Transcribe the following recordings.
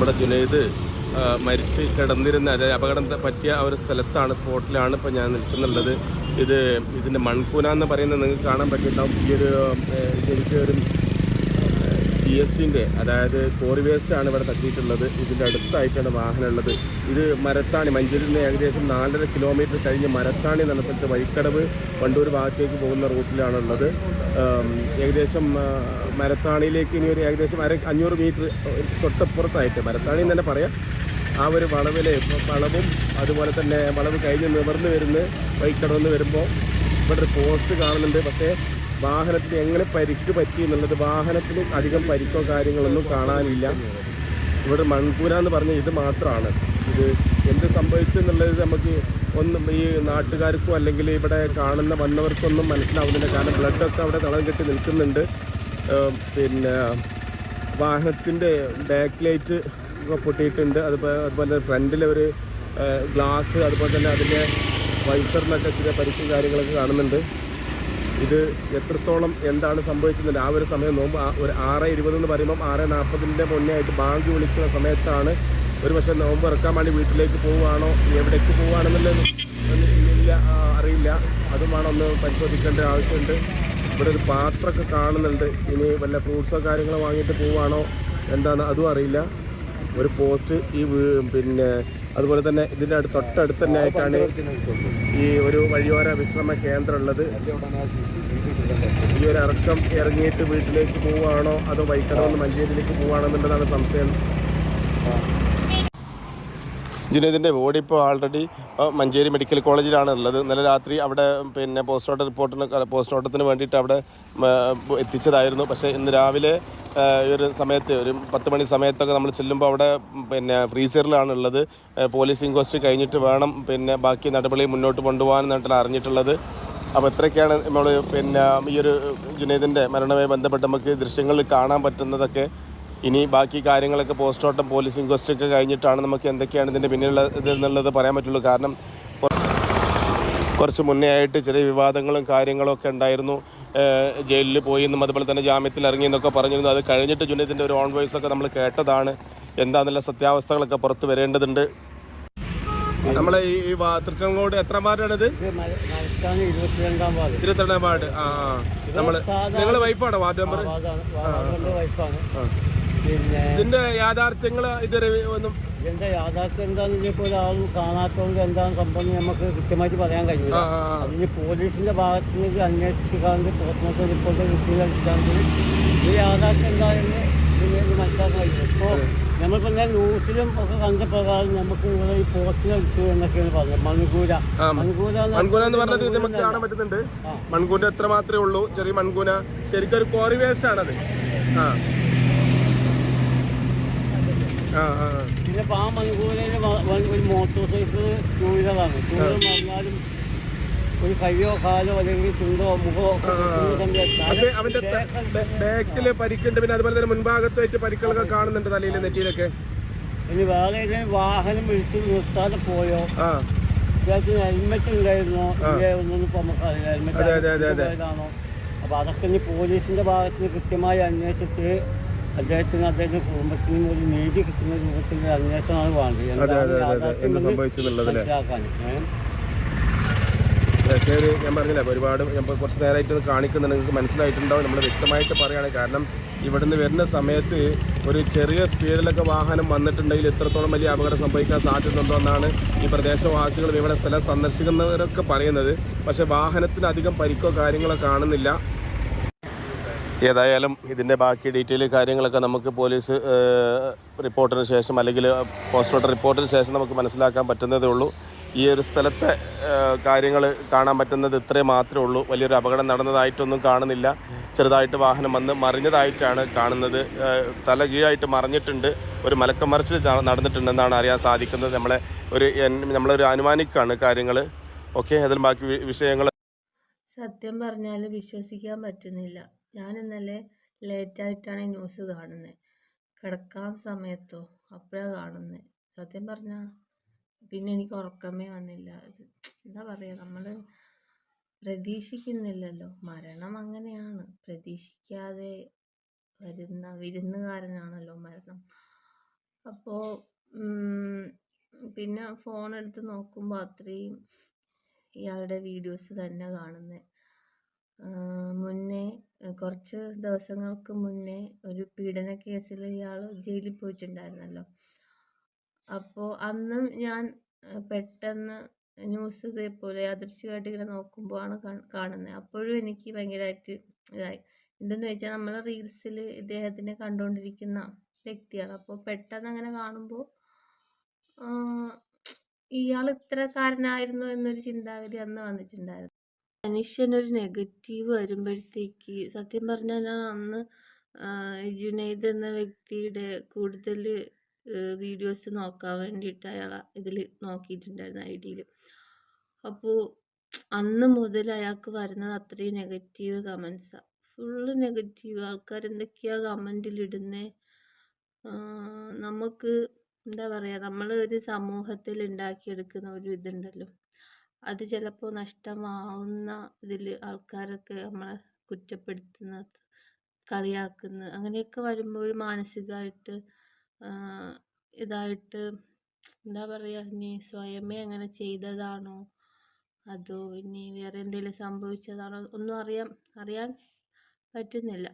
നമ്മുടെ ജുനൈദ് മരിച്ച് കിടന്നിരുന്ന, അതായത് അപകടം പറ്റിയ ആ ഒരു സ്ഥലത്താണ്, സ്പോട്ടിലാണ് ഇപ്പോൾ ഞാൻ നിൽക്കുന്നുള്ളത്. ഇതിൻ്റെ മൺകൂന എന്ന് പറയുന്നത് നിങ്ങൾക്ക് കാണാൻ പറ്റിയിട്ടുണ്ടാവും. ഈ ഒരു ശരിക്കും ഒരു GSTൻ്റെ, അതായത് കോറി വേസ്റ്റാണ് ഇവിടെ തട്ടിയിട്ടുള്ളത്. ഇതിൻ്റെ അടുത്തായിട്ടാണ് വാഹനം ഉള്ളത്. ഇത് മരത്താണി, മഞ്ചേരിയിൽ നിന്ന് ഏകദേശം 4.5 കിലോമീറ്റർ കഴിഞ്ഞ് മരത്താണി എന്ന സ്ഥലത്ത് വഴിക്കടവ് വണ്ടൂർ ഭാഗത്തേക്ക് പോകുന്ന റൂട്ടിലാണുള്ളത്. ഏകദേശം മരത്താണിയിലേക്ക് ഇനി ഒരു ഏകദേശം 500 മീറ്റർ തൊട്ടപ്പുറത്തായിട്ട്, മരത്താണി എന്ന് തന്നെ പറയാം, ആ ഒരു വളവും അതുപോലെ തന്നെ വളവ് കഴിഞ്ഞ് നിവർന്ന് വരുന്ന വഴിക്കടവെന്ന് വരുമ്പോൾ ഇവിടെ ഒരു പോസ്റ്റ് കാണുന്നുണ്ട്. പക്ഷേ വാഹനത്തിന് എങ്ങനെ പരിക്ക് പറ്റി എന്നുള്ളത്, വാഹനത്തിന് അധികം പരിക്കോ കാര്യങ്ങളൊന്നും കാണാനില്ല. ഇവിടെ മൺകൂന എന്ന് പറഞ്ഞ ഇത് മാത്രമാണ്. ഇത് എന്ത് സംഭവിച്ചെന്നുള്ളത് നമുക്ക് ഒന്നും ഈ നാട്ടുകാർക്കോ അല്ലെങ്കിൽ ഇവിടെ വന്നവർക്കൊന്നും മനസ്സിലാവുന്നില്ല. കാരണം ബ്ലഡൊക്കെ അവിടെ തളം കെട്ടി നിൽക്കുന്നുണ്ട്. പിന്നെ വാഹനത്തിൻ്റെ ബാക്ക് ലൈറ്റ് പൊട്ടിയിട്ടുണ്ട്. അതുപോലെ ഫ്രണ്ടിലെ ഒരു ഗ്ലാസ്, അതുപോലെ തന്നെ അതിൻ്റെ വൈസറിനൊക്കെ ചില പരിക്കും കാര്യങ്ങളൊക്കെ കാണുന്നുണ്ട്. ഇത് എത്രത്തോളം എന്താണ് സംഭവിച്ചത് ആ ഒരു സമയം നോമ്പ് ഒരു 6:20 എന്ന് പറയുമ്പം 6:40 മുന്നേ ആയിട്ട് ബാങ്ക് വിളിക്കുന്ന സമയത്താണ്. ഒരു പക്ഷേ നോമ്പ് ഇറക്കാൻ വേണ്ടി വീട്ടിലേക്ക് പോവുകയാണോ, എവിടേക്ക് പോവുകയാണെന്നുള്ളത് അറിയില്ല. അതും വേണം ഒന്ന് പരിശോധിക്കേണ്ട ആവശ്യമുണ്ട്. ഇവിടെ ഒരു പാത്രമൊക്കെ കാണുന്നുണ്ട്. ഇനി വല്ല ഫ്രൂട്ട്സോ കാര്യങ്ങളോ വാങ്ങിയിട്ട് പോവുകയാണോ എന്താണെന്ന് അതും അറിയില്ല. ഒരു പോസ്റ്റ് പിന്നെ അതുപോലെ തന്നെ ഇതിൻ്റെ തൊട്ടടുത്ത് തന്നെ ആയിട്ടാണ് ഈ ഒരു വഴിയോര വിശ്രമ കേന്ദ്രം ഉള്ളത്. ഈ ഒരു ഇറക്കം ഇറങ്ങിയിട്ട് വീട്ടിലേക്ക് പോവുകയാണോ അതോ വൈക്കടവെന്ന് മഞ്ചേരിയിലേക്ക് പോവുകയാണോ എന്നുള്ളതാണ് സംശയം. ജുനൈദിൻ്റെ ബോഡി ഇപ്പോൾ ആൾറെഡി മഞ്ചേരി മെഡിക്കൽ കോളേജിലാണ് ഉള്ളത്. ഇന്നലെ രാത്രി അവിടെ പിന്നെ പോസ്റ്റ്മോർട്ടത്തിന് വേണ്ടിയിട്ട് അവിടെ എത്തിച്ചതായിരുന്നു. പക്ഷേ ഇന്ന് രാവിലെ ഒരു സമയത്ത് ഒരു 10 മണി സമയത്തൊക്കെ നമ്മൾ ചെല്ലുമ്പോൾ അവിടെ പിന്നെ ഫ്രീസറിലാണ് ഉള്ളത്. പോലീസ് ഇൻക്വസ്റ്റ് കഴിഞ്ഞിട്ട് വേണം പിന്നെ ബാക്കി നടപടി മുന്നോട്ട് കൊണ്ടുപോകാനെന്നാണ് അറിഞ്ഞിട്ടുള്ളത്. അപ്പോൾ ഇത്രയൊക്കെയാണ് നമ്മൾ പിന്നെ ഈ ഒരു ജുനൈദിൻ്റെ മരണവുമായി ബന്ധപ്പെട്ട് നമുക്ക് ദൃശ്യങ്ങളിൽ കാണാൻ പറ്റുന്നതൊക്കെ. ഇനി ബാക്കി കാര്യങ്ങളൊക്കെ പോസ്റ്റ്മോർട്ടം പോലീസ് ഇൻക്വസ്റ്റ് ഒക്കെ കഴിഞ്ഞിട്ടാണ് നമുക്ക് എന്തൊക്കെയാണ് ഇതിൻ്റെ പിന്നിലുള്ള ഇതെന്നുള്ളത് പറയാൻ പറ്റുള്ളൂ. കാരണം കുറച്ച് മുന്നേ ആയിട്ട് ചെറിയ വിവാദങ്ങളും കാര്യങ്ങളും ഒക്കെ ഉണ്ടായിരുന്നു. ജയിലിൽ പോയി എന്നും അതുപോലെ തന്നെ ജാമ്യത്തിൽ ഇറങ്ങി എന്നൊക്കെ പറഞ്ഞിരുന്നു. അത് കഴിഞ്ഞിട്ട് ജുനൈദിൻ്റെ ഒരു ഓൺ വോയിസ് ഒക്കെ നമ്മൾ കേട്ടതാണ്. എന്താണെന്നുള്ള സത്യാവസ്ഥകളൊക്കെ പുറത്ത് വരേണ്ടതുണ്ട്. നമ്മളെ ഈ തൃക്കങ്കോട് എത്ര വാർഡാണിത്? 22ാം വാർഡ്. നിങ്ങളെ വൈഫാണോ വാർഡ് മെമ്പർ? ഇതിന്റെ യാഥാർത്ഥ്യങ്ങൾ ഇതുവരെ ഒന്നും ഇതിന്റെ യാഥാർത്ഥ്യം എന്താണെന്ന് ഇപ്പോൾ ഒരാളും കാണാത്തതുകൊണ്ട് എന്താണ് സംഭവം നമുക്ക് കൃത്യമായിട്ട് പറയാൻ കഴിയില്ല. അതിന് പോലീസിന്റെ ഭാഗത്ത് നിന്ന് അന്വേഷിച്ചുകൊണ്ട് പുറത്തുനിന്നൊക്കെ റിപ്പോർട്ട് കിട്ടിയതനുസരിച്ചാണെങ്കിൽ ഈ യാഥാർത്ഥ്യം എന്താണെന്ന് മനസ്സിലാക്കാൻ കഴിയും. ഇപ്പോൾ നമ്മളിപ്പോൾ ന്യൂസിലും ഒക്കെ കണ്ട പ്രകാരം നമുക്ക് ഇവിടെ ഈ പോസ്റ്റിൽ അടിച്ചു എന്നൊക്കെയാണ് പറഞ്ഞത്. മൺകൂന എന്ന് പറഞ്ഞത് നമുക്ക് കാണാൻ പറ്റുന്നുണ്ട്. മൺകൂന എത്ര മാത്രമേ ഉള്ളൂ, ചെറിയ മൺകൂന. ശരിക്കും ഒരു കോറി വേസ്റ്റ് ആണത്. പിന്നെ ആ മൺകൂനയിൽ ഒരു മോട്ടോർ സൈക്കിൾ 2 വീലറാണ്. 2 വീലർ പറഞ്ഞാലും ഒരു കയ്യോ കാലോ അല്ലെങ്കിൽ ചുണ്ടോ മുഖമോ ബാക്കില് പരിക്കുണ്ട്. പിന്നെ അതുപോലെ തന്നെ മുൻഭാഗത്തായിട്ട് പരിക്കുകളൊക്കെ കാണുന്നുണ്ട്, തലയിൽ നെറ്റിയിലൊക്കെ. ഇനി വേറെ ഏതെങ്കിലും വാഹനം വിളിച്ച് നിർത്താതെ പോയോ, അദ്ദേഹത്തിന് ഹെൽമെറ്റ് ഉണ്ടായിരുന്നോ ഒന്നും ഇപ്പൊ നമുക്കറിയില്ല. ഹെൽമെറ്റ് ആണോ? അപ്പൊ അതൊക്കെ ഇനി പോലീസിന്റെ ഭാഗത്ത് നിന്ന് കൃത്യമായി അന്വേഷിച്ചിട്ട് അദ്ദേഹത്തിന്റെ കുടുംബത്തിനും ഒരു നീതി കിട്ടുന്ന രൂപത്തിൽ അന്വേഷണമാണ് വേണ്ടത് മനസ്സിലാക്കാൻ. ശരി, ഞാൻ പറഞ്ഞില്ല, ഒരുപാട് കുറച്ച് നേരമായിട്ട് കാണിക്കുന്നുണ്ട്, നിങ്ങൾക്ക് മനസ്സിലായിട്ടുണ്ടാവും. നമ്മൾ വ്യക്തമായിട്ട് പറയുകയാണ്. കാരണം ഇവിടുന്ന് വരുന്ന സമയത്ത് ഒരു ചെറിയ സ്പീഡിലൊക്കെ വാഹനം വന്നിട്ടുണ്ടെങ്കിൽ എത്രത്തോളം വലിയ അപകടം സംഭവിക്കാൻ സാധ്യതയുണ്ടോ എന്നാണ് ഈ പ്രദേശവാസികളും ഇവിടെ സ്ഥലം സന്ദർശിക്കുന്നവരൊക്കെ പറയുന്നത്. പക്ഷേ വാഹനത്തിന് അധികം പരിക്കോ കാര്യങ്ങളോ കാണുന്നില്ല. ഏതായാലും ഇതിൻ്റെ ബാക്കി ഡീറ്റെയിൽ കാര്യങ്ങളൊക്കെ നമുക്ക് പോലീസ് റിപ്പോർട്ടിന് ശേഷം അല്ലെങ്കിൽ പോസ്റ്റ്മോർട്ടം റിപ്പോർട്ടിന് ശേഷം നമുക്ക് മനസ്സിലാക്കാൻ പറ്റുന്നതേ ഉള്ളൂ. ഈ ഒരു സ്ഥലത്തെ കാര്യങ്ങൾ കാണാൻ പറ്റുന്നത് ഇത്രയും മാത്രമേ ഉള്ളൂ. വലിയൊരു അപകടം നടന്നതായിട്ടൊന്നും കാണുന്നില്ല. ചെറുതായിട്ട് വാഹനം വന്ന് മറിഞ്ഞതായിട്ടാണ് കാണുന്നത്. തല കീഴായിട്ട് മറിഞ്ഞിട്ടുണ്ട്. ഒരു മലക്കമറിച്ചിൽ നടന്നിട്ടുണ്ടെന്നാണ് അറിയാൻ സാധിക്കുന്നത്. നമ്മളൊരു അനുമാനിക്കാണ് കാര്യങ്ങൾ. ഓക്കെ, അതിൽ ബാക്കി വിഷയങ്ങൾ സത്യം പറഞ്ഞാൽ വിശ്വസിക്കാൻ പറ്റുന്നില്ല. ഞാൻ ഇന്നലെ ലേറ്റായിട്ടാണ് ന്യൂസ് കാണുന്നത്. കിടക്കാൻ സമയത്തോ അപ്പോഴാണ് കാണുന്നത്. സത്യം പറഞ്ഞാൽ പിന്നെ എനിക്ക് ഉറക്കമേ വന്നില്ല. എന്താ പറയുക, നമ്മൾ പ്രതീക്ഷിക്കുന്നില്ലല്ലോ. മരണം അങ്ങനെയാണ്, പ്രതീക്ഷിക്കാതെ വരുന്ന വിരുന്നുകാരനാണല്ലോ മരണം. അപ്പോൾ പിന്നെ ഫോൺ എടുത്ത് നോക്കുമ്പോൾ അത്രയും ഇയാളുടെ വീഡിയോസ് തന്നെ കാണുന്നത്. മുന്നേ കുറച്ച് ദിവസങ്ങൾക്ക് മുന്നേ ഒരു പീഡന കേസിൽ ഇയാൾ ജയിലിൽ പോയിട്ടുണ്ടായിരുന്നല്ലോ. അപ്പോൾ അന്നും ഞാൻ പെട്ടെന്ന് ന്യൂസ് ഇതേപോലെ യാദൃശ്ചികമായിട്ട് ഇങ്ങനെ നോക്കുമ്പോഴാണ് കാണുന്നത്. അപ്പോഴും എനിക്ക് ഭയങ്കരമായിട്ട് ഇതായി. എന്തെന്ന് വെച്ചാൽ നമ്മൾ റീൽസിൽ ഇദ്ദേഹത്തിനെ കണ്ടുകൊണ്ടിരിക്കുന്ന വ്യക്തിയാണ്. അപ്പോൾ പെട്ടെന്ന് അങ്ങനെ കാണുമ്പോൾ ഇയാൾ ഇത്രക്കാരനായിരുന്നു എന്നൊരു ചിന്താഗതി അന്ന് വന്നിട്ടുണ്ടായിരുന്നു. മനുഷ്യനൊരു നെഗറ്റീവ് വരുമ്പോഴത്തേക്ക് സത്യം പറഞ്ഞാൽ ഞാൻ അന്ന് ജുനൈദ് എന്ന വ്യക്തിയുടെ കൂടുതൽ വീഡിയോസ് നോക്കാൻ വേണ്ടിയിട്ട് അയാൾ ഇതിൽ നോക്കിയിട്ടുണ്ടായിരുന്നു ഐഡിയിൽ. അപ്പോൾ അന്ന് മുതൽ അയാൾക്ക് വരുന്നത് അത്രയും നെഗറ്റീവ് കമൻസാണ്. Full negative. ആൾക്കാർ എന്തൊക്കെയാണ് കമൻറ്റിലിടുന്നത്. നമുക്ക് എന്താ പറയുക, നമ്മൾ ഒരു സമൂഹത്തിൽ ഉണ്ടാക്കിയെടുക്കുന്ന ഒരു ഇതുണ്ടല്ലോ, അത് ചിലപ്പോൾ നഷ്ടമാവുന്ന ഇതിൽ ആൾക്കാരൊക്കെ നമ്മളെ കുറ്റപ്പെടുത്തുന്ന, കളിയാക്കുന്ന, അങ്ങനെയൊക്കെ വരുമ്പോൾ ഒരു മാനസികമായിട്ട് ഇതായിട്ട് എന്താ പറയുക, ഇനി സ്വയമേ അങ്ങനെ ചെയ്തതാണോ അതോ ഇനി വേറെ എന്തെങ്കിലും സംഭവിച്ചതാണോ ഒന്നും അറിയാൻ പറ്റുന്നില്ല.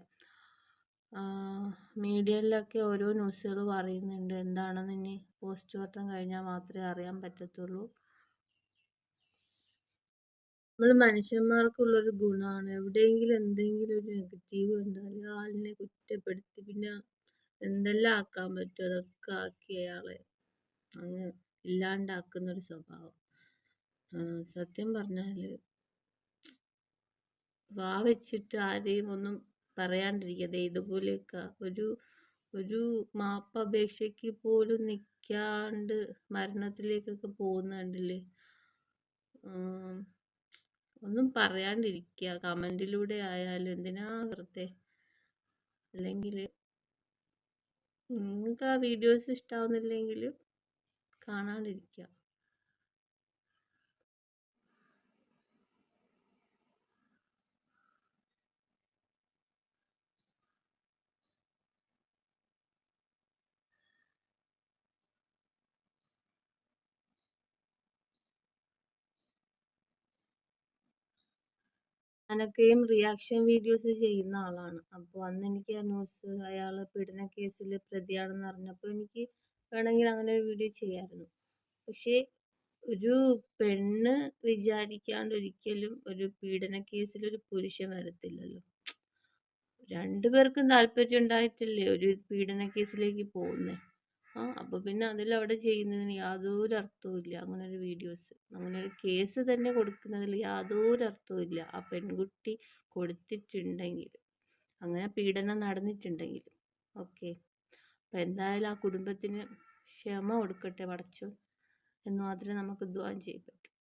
മീഡിയയിലൊക്കെ ഓരോ ന്യൂസുകൾ പറയുന്നുണ്ട്. എന്താണെന്ന് ഇനി പോസ്റ്റ്മോർട്ടം കഴിഞ്ഞാൽ മാത്രമേ അറിയാൻ പറ്റത്തുള്ളൂ. നമ്മൾ മനുഷ്യന്മാർക്കുള്ളൊരു ഗുണമാണ്, എവിടെയെങ്കിലും എന്തെങ്കിലും ഒരു നെഗറ്റീവ് ഉണ്ടാൽ ആളിനെ കുറ്റപ്പെടുത്തി പിന്നെ എന്തെല്ലാം ആക്കാൻ പറ്റും അതൊക്കെ ആക്കി അയാളെ അങ്ങ് ഇല്ലാണ്ടാക്കുന്നൊരു സ്വഭാവം. സത്യം പറഞ്ഞാൽ വാ വെച്ചിട്ട് ആരെയും ഒന്നും പറയാണ്ടിരിക്കുക. ഇതുപോലെയൊക്കെ ഒരു മാപ്പപേക്ഷയ്ക്ക് പോലും നിൽക്കാണ്ട് മരണത്തിലേക്കൊക്കെ പോകുന്നുണ്ടല്ലേ. ഒന്നും പറയാണ്ടിരിക്കുക, കമൻറ്റിലൂടെ ആയാലും. എന്തിനാ വെറുതെ. അല്ലെങ്കിൽ നിങ്ങൾക്ക് ആ വീഡിയോസ് ഇഷ്ടാവുന്നില്ലെങ്കിൽ കാണാണ്ടിരിക്കുക. ഞാനൊക്കെയും റിയാക്ഷൻ വീഡിയോസ് ചെയ്യുന്ന ആളാണ്. അപ്പോൾ അന്ന് എനിക്ക് ആ ന്യൂസ് അയാൾ പീഡന കേസിൽ പ്രതിയാണെന്ന് അറിഞ്ഞപ്പോൾ എനിക്ക് വേണമെങ്കിൽ അങ്ങനെ ഒരു വീഡിയോ ചെയ്യാമായിരുന്നു. പക്ഷേ ഒരു പെണ്ണ് വിചാരിക്കാണ്ട് ഒരിക്കലും ഒരു പീഡന കേസിൽ ഒരു പുരുഷൻ വരത്തില്ലല്ലോ. രണ്ടുപേർക്കും താല്പര്യം ഉണ്ടായിട്ടല്ലേ ഒരു പീഡന കേസിലേക്ക് പോകുന്നത്. അപ്പോൾ പിന്നെ അതിലവിടെ ചെയ്യുന്നതിന് യാതൊരു അർത്ഥവും ഇല്ല. അങ്ങനെ ഒരു വീഡിയോസ്, അങ്ങനെ ഒരു കേസ് തന്നെ കൊടുക്കുന്നതിൽ യാതൊരു അർത്ഥവും ഇല്ല. ആ പെൺകുട്ടി കൊടുത്തിട്ടുണ്ടെങ്കിൽ, അങ്ങനെ പീഡനം നടന്നിട്ടുണ്ടെങ്കിൽ ഓക്കെ. അപ്പം എന്തായാലും ആ കുടുംബത്തിന് ക്ഷമ കൊടുക്കട്ടെ പടച്ചോൻ എന്ന് മാത്രമേ നമുക്ക് ദുആ ചെയ്യാൻ പറ്റൂ.